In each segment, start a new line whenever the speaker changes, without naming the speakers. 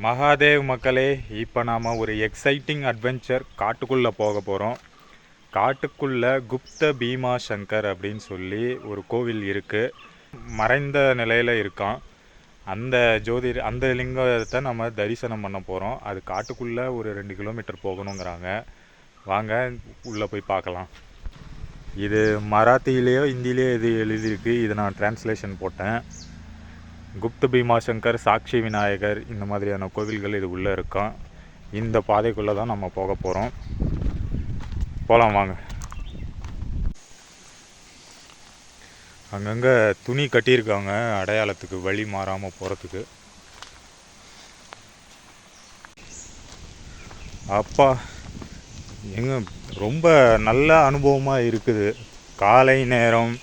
மகாதேவ் மக்களே, இப்போ நாம் ஒரு எக்ஸைட்டிங் அட்வென்ச்சர் காட்டுக்குள்ளே போக போகிறோம். காட்டுக்குள்ளே குப்த பீமா சங்கர் அப்படின்னு சொல்லி ஒரு கோவில் இருக்குது. மறைந்த நிலையில் இருக்கான். அந்த லிங்கத்தை நம்ம தரிசனம் பண்ண போகிறோம். அது காட்டுக்குள்ளே ஒரு 2 கிலோமீட்டர் போகணுங்கிறாங்க. வாங்க உள்ளே போய் பார்க்கலாம். இது மராத்தியிலேயோ ஹிந்திலேயோ இது எழுதியிருக்கு. இதை நான் டிரான்ஸ்லேஷன் போட்டேன். குப்த பீமா சங்கர், சாட்சி விநாயகர், இந்த மாதிரியான கோவில்கள் இது உள்ளே இருக்கும். இந்த பாதைக்குள்ளே தான் நம்ம போக போகிறோம். போகலாம் வாங்க. அங்கங்கே துணி கட்டியிருக்காங்க அடையாளத்துக்கு, வழி மாறாமல் போகிறதுக்கு. அப்பா எங்க ரொம்ப நல்ல அனுபவமாக இருக்குது. காலை நேரம்,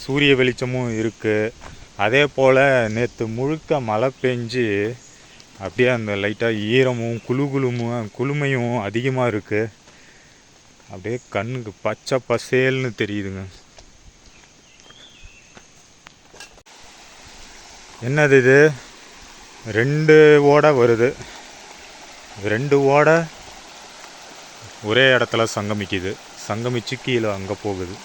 சூரிய வெளிச்சமும் இருக்குது. அதே போல் நேற்று முழுக்க மழை பெஞ்சு அப்படியே அந்த லைட்டாக ஈரமும் குளுமையும் அதிகமாக இருக்குது. அப்படியே கண்ணுக்கு பச்சை பசேல்னு தெரியுதுங்க. என்னது இது? 2 ஓடை வருது. 2 ஓடை ஒரே இடத்துல சங்கமிச்சு கீழே அங்கே போகுது.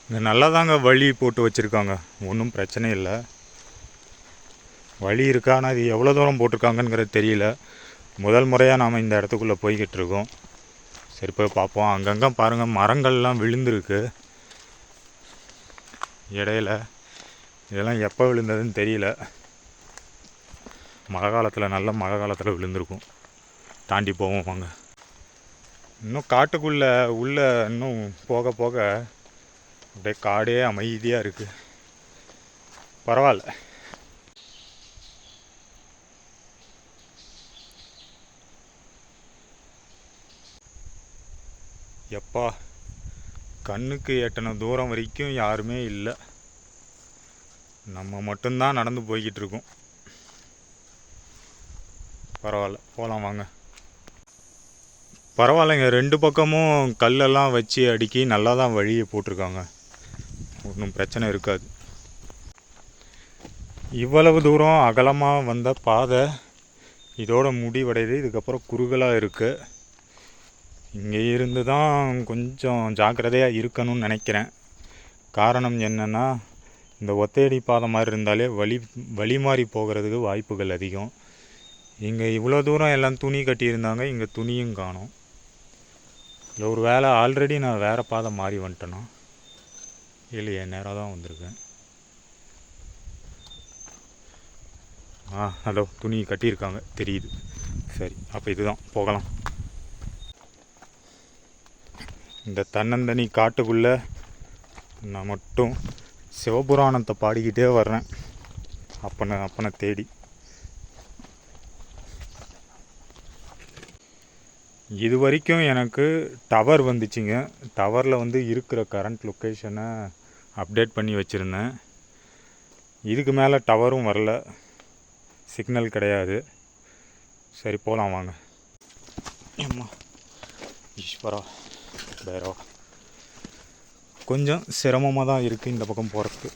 இங்கே நல்லா தாங்க வழி போட்டு வச்சுருக்காங்க, ஒன்றும் பிரச்சனை இல்லை. வழி இருக்கா, ஆனால் இது எவ்வளோ தூரம் போட்டிருக்காங்கங்கிறது தெரியல. முதல் முறையாக நாம் இந்த இடத்துக்குள்ளே போய்கிட்டு இருக்கோம். சரி போய் பார்ப்போம். அங்கங்கே பாருங்கள், மரங்கள்லாம் விழுந்துருக்கு இடையில. இதெல்லாம் எப்போ விழுந்ததுன்னு தெரியல. நல்ல மழை காலத்தில் விழுந்திருக்கும். தாண்டி போவோம் வாங்க. இன்னும் காட்டுக்குள்ளே இன்னும் போக போக அப்படியே காடே அமைதியாக இருக்குது. பரவாயில்ல. எப்பா, கண்ணுக்கு எட்டன தூரம் வரைக்கும் யாருமே இல்லை. நம்ம மட்டும்தான் நடந்து போய்கிட்டு இருக்கோம். பரவாயில்ல, போகலாம் வாங்க. பரவாயில்லைங்க, 2 பக்கமும் கல்லெல்லாம் வச்சு அடுக்கி நல்லா தான் வழியை போட்டிருக்காங்க. ஒன்றும் பிரச்சனை இருக்காது. இவ்வளவு தூரம் அகலமாக வந்த பாதை இதோட முடிவடையுது. இதுக்கப்புறம் குறுகலாக இருக்குது. இங்கே இருந்து தான் கொஞ்சம் ஜாக்கிரதையாக இருக்கணும்னு நினைக்கிறேன். காரணம் என்னென்னா, இந்த ஒத்தையடி பாதை மாதிரி இருந்தாலே வழி மாறி போகிறதுக்கு வாய்ப்புகள் அதிகம். இங்கே இவ்வளோ தூரம் எல்லாம் துணி கட்டியிருந்தாங்க, இங்கே துணியும் காணும். இல்லை ஒரு வேளை ஆல்ரெடி நான் வேறு பாதை மாறி வந்துட்டேன்னா? இல்லையே, நேராக தான் வந்திருக்கேன். ஹலோ, துணி கட்டியிருக்காங்க தெரியுது. சரி, அப்போ இதுதான், போகலாம். இந்த தன்னந்தனி காட்டுக்குள்ளே நான் மட்டும் சிவபுராணத்தை பாடிக்கிட்டே வர்றேன், அப்பனை தேடி. இது வரைக்கும் எனக்கு டவர் வந்துச்சுங்க. டவரில் இருக்கிற கரண்ட் லொக்கேஷனை அப்டேட் பண்ணி வச்சுருந்தேன். இதுக்கு மேலே டவரும் வரல, சிக்னல் கிடையாது. சரி போகலாம் வாங்க. அம்மா ஈஸ்வரா பைரவா, கொஞ்சம் சிரமமாக தான் இருக்குது இந்த பக்கம் போகிறதுக்கு.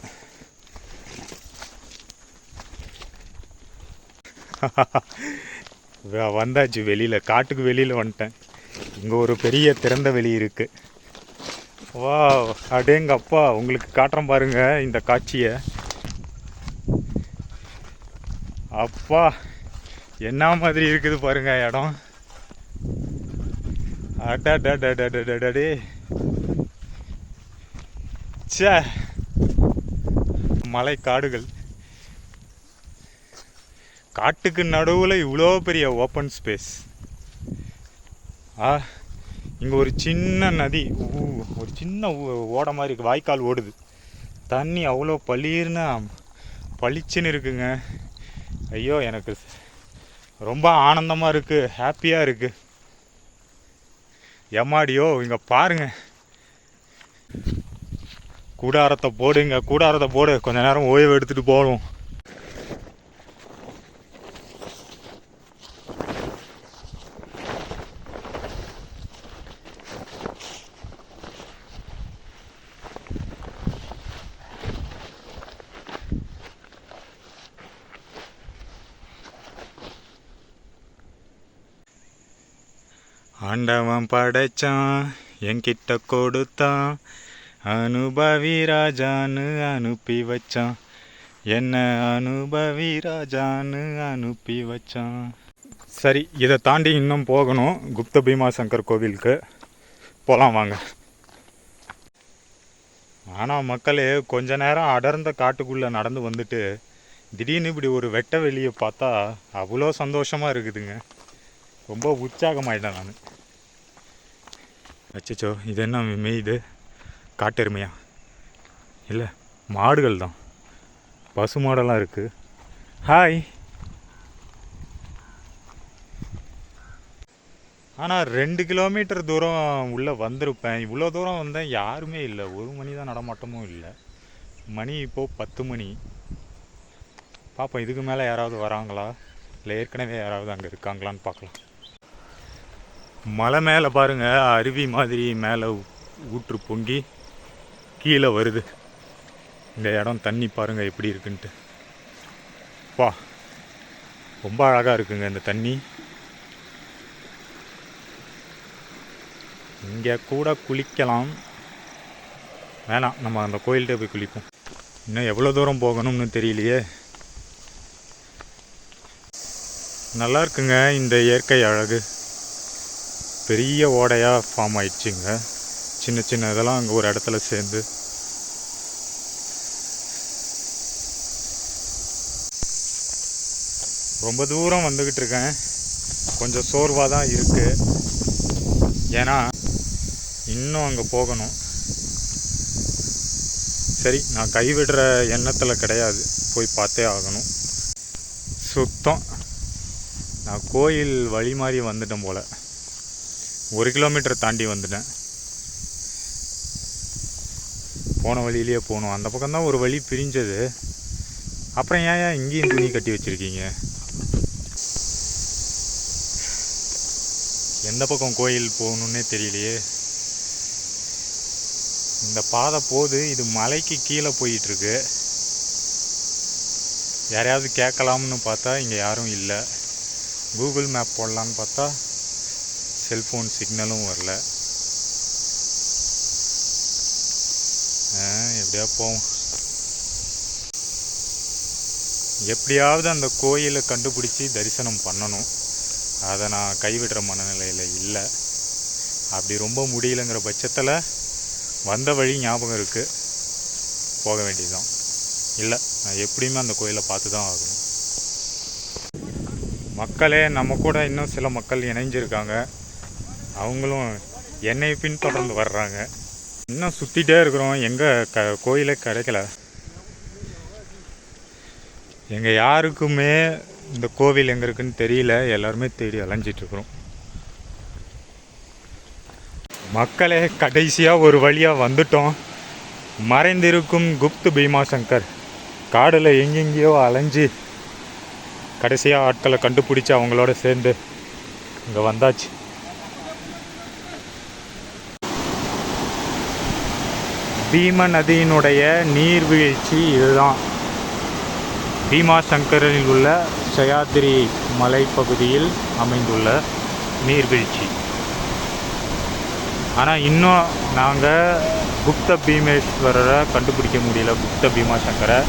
வந்தாச்சு வெளியில், காட்டுக்கு வெளியில் வந்துட்டேன். இங்கே ஒரு பெரிய திறந்த வெளி இருக்குது. வா அடேங்கப்பா, உங்களுக்கு காட்டுறேன் பாருங்கள் இந்த காட்சியை. அப்பா என்ன மாதிரி இருக்குது பாருங்க இடம். அடடே சே, மலை காடுகள். காட்டுக்கு நடுவில் இவ்வளோ பெரிய ஓப்பன் ஸ்பேஸ். இங்கே ஒரு சின்ன நதி, ஒரு சின்ன ஓடை மாதிரி இருக்குது, வாய்க்கால் ஓடுது. தண்ணி அவ்வளோ பளிச்சுன்னு இருக்குங்க. ஐயோ, எனக்கு ரொம்ப ஆனந்தமாக இருக்குது, ஹாப்பியாக இருக்குது. எம்மாடியோ, இங்கே பாருங்க. கூடாரத்தை போடு, கொஞ்ச நேரம் ஓய்வு எடுத்துகிட்டு போகணும். ஆண்டவன் படைச்சான் என்கிட்ட கொடுத்தான், அனுபவி ராஜான்னு அனுப்பி வச்சான், என்ன அனுபவி ராஜான்னு அனுப்பி வச்சான். சரி, இதை தாண்டி இன்னும் போகணும் குப்த பீமாசங்கர் கோவிலுக்கு. போகலாம் வாங்க. ஆனால் மக்களே, கொஞ்ச நேரம் அடர்ந்த காட்டுக்குள்ளே நடந்து வந்துட்டு திடீர்னு இப்படி ஒரு வெட்ட வெளியை பார்த்தா அவ்வளோ சந்தோஷமாக இருக்குதுங்க. ரொம்ப உற்சாகமாயிட்டேன் நான். அச்சோ, இது என்ன மேயுது? காட்டெருமையா? இல்லை, மாடுகள் தான். பசு மாடெல்லாம் இருக்குது. ஹாய். ஆனால் 2 கிலோமீட்டர் தூரம் உள்ளே வந்திருப்பேன். இவ்வளோ தூரம் வந்தேன், யாருமே இல்லை. 1 மணி தான் நடமாட்டமும் இல்லை. மணி இப்போது 10 மணி. பார்ப்போம், இதுக்கு மேலே யாராவது வராங்களா, இல்லை ஏற்கனவே யாராவது அங்கே இருக்காங்களான்னு பார்க்கலாம். மலை மேலே பாருங்கள், அருவி மாதிரி மேலே ஊற்று பொங்கி கீழே வருது. இந்த இடம் தண்ணி பாருங்கள் எப்படி இருக்குன்ட்டு. பா, ரொம்ப அழகாக இருக்குங்க இந்த தண்ணி. இங்கே கூட குளிக்கலாம். வேணாம், நம்ம அந்த கோயில்கிட்ட போய் குளிப்போம். இன்னும் எவ்வளோ தூரம் போகணும்னு தெரியலையே. நல்லா இருக்குங்க இந்த இயற்கை அழகு. பெரிய ஓடையாக ஃபார்ம் ஆயிடுச்சுங்க. சின்ன சின்ன இதெல்லாம் அங்கே ஒரு இடத்துல சேர்ந்து. ரொம்ப தூரம் வந்துக்கிட்டு இருக்கேன். கொஞ்சம் சோர்வாக தான் இருக்குது. ஏன்னா இன்னும் அங்கே போகணும். சரி, நான் கைவிடுற எண்ணத்தில் கிடையாது, போய் பார்த்தே ஆகணும். சுத்தம் நான் கோயில் வழி மாதிரி வந்துட்டேன் போல். 1 கிலோமீட்டர் தாண்டி வந்துட்டேன். போன வழியிலேயே போகணும். அந்த பக்கம்தான் ஒரு வழி பிரிஞ்சது. அப்புறம் ஏன் இங்கேயும் துணி கட்டி வச்சுருக்கீங்க? எந்த பக்கம் கோயில் போகணுன்னே தெரியலையே. இந்த பாதை போகுது, இது மலைக்கு கீழே போயிட்டுருக்கு. யாரையாவது கேட்கலாம்னு பார்த்தா இங்கே யாரும் இல்லை. கூகுள் மேப் போடலான்னு பார்த்தா செல்ஃபோன் சிக்னலும் வரல. எப்படியா போவோம். எப்படியாவது அந்த கோயிலை கண்டுபிடிச்சி தரிசனம் பண்ணணும். அதை நான் கைவிடுற மனநிலையில் இல்லை. அப்படி ரொம்ப முடியலைங்கிற பட்சத்தில் வந்த வழி ஞாபகம் இருக்குது, போக வேண்டியதுதான். இல்லை, நான் எப்படியுமே அந்த கோயிலை பார்த்து தான் ஆகணும். மக்களே, நம்ம கூட இன்னும் சில மக்கள் இணைஞ்சிருக்காங்க. அவங்களும் என்னை பின்தொடர்ந்து வர்றாங்க. இன்னும் சுற்றிட்டே இருக்கிறோம். எங்கே கோயிலே கிடைக்கல. எங்கள் யாருக்குமே இந்த கோவில் எங்கே இருக்குன்னு தெரியல. எல்லாருமே தேடி அலைஞ்சிட்ருக்குறோம். மக்களே, கடைசியாக ஒரு வழியாக வந்துட்டோம். மறைந்திருக்கும் குப்த பீமாசங்கர் காடில் எங்கெங்கேயோ அலைஞ்சி கடைசியாக ஆட்களை கண்டுபிடிச்சி அவங்களோட சேர்ந்து இங்கே வந்தாச்சு. பீம நதியினுடைய நீர்வீழ்ச்சி இதுதான். பீமாசங்கரில் உள்ள சயாத்ரி மலைப்பகுதியில் அமைந்துள்ள நீர்வீழ்ச்சி. ஆனால் இன்னும் நாங்கள் குப்த பீமேஸ்வரரை கண்டுபிடிக்க முடியல. குப்த பீமாசங்கரை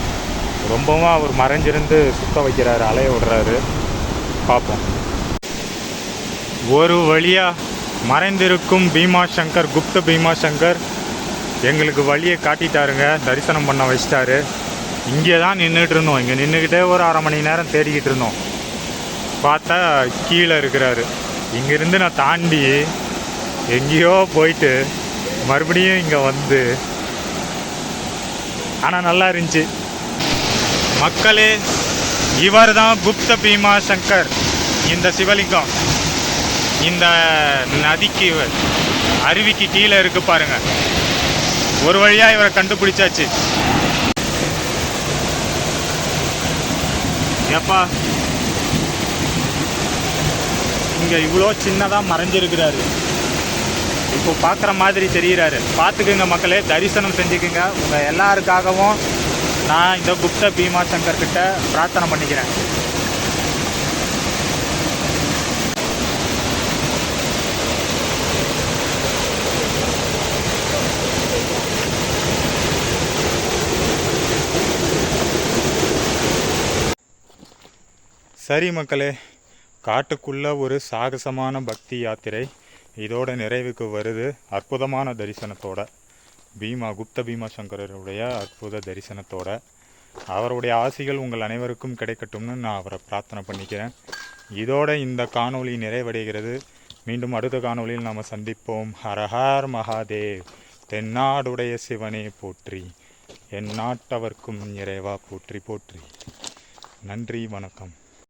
ரொம்பவும் அவர் மறைஞ்சிருந்து சுத்த வைக்கிறாரு, அலைய விடுறாரு. பார்ப்போம். ஒரு வழியாக மறைந்திருக்கும் பீமாசங்கர், குப்த பீமாசங்கர் எங்களுக்கு வழியை காட்டிட்டாருங்க. தரிசனம் பண்ண வச்சிட்டாரு. இங்கே தான் நின்றுட்டு இருந்தோம். இங்கே நின்றுக்கிட்டே ஒரு 1/2 மணி நேரம் தேடிக்கிட்டு இருந்தோம். பார்த்தா கீழே இருக்கிறாரு. இங்கேருந்து நான் தாண்டி எங்கேயோ போயிட்டு மறுபடியும் இங்கே வந்து, ஆனால் நல்லா இருந்துச்சு. மக்களே, இவர் தான் குப்த பீமாசங்கர். இந்த சிவலிங்கம் இந்த நதிக்கு, அருவிக்கு கீழே இருக்கு பாருங்க. ஒரு வழியாக இவரை கண்டுபிடிச்சாச்சு. ஏப்பா, இங்கே இவ்வளோ சின்னதாக மறைஞ்சிருக்கிறாரு. இப்போ பார்க்குற மாதிரி தெரிகிறாரு. பார்த்துக்குங்க மக்களே, தரிசனம் செஞ்சுக்குங்க. உங்கள் எல்லாருக்காகவும் நான் இந்த குப்த பீமாசங்கர் கிட்ட பிரார்த்தனை பண்ணிக்கிறேன். சரி மக்களே, காட்டுக்குள்ள ஒரு சாகசமான பக்தி யாத்திரை இதோட நிறைவுக்கு வருது. அற்புதமான தரிசனத்தோட குப்த பீமாசங்கருடைய அற்புத தரிசனத்தோட அவருடைய ஆசிகள் உங்கள் அனைவருக்கும் கிடைக்கட்டும்னு நான் அவரை பிரார்த்தனை பண்ணிக்கிறேன். இதோட இந்த காணொளி நிறைவடைகிறது. மீண்டும் அடுத்த காணொளியில் நாம் சந்திப்போம். ஹரஹர் மகாதேவ். தென்னாடுடைய சிவனே போற்றி, என் நாட்டவர்க்கும் இறைவா போற்றி போற்றி. நன்றி, வணக்கம்.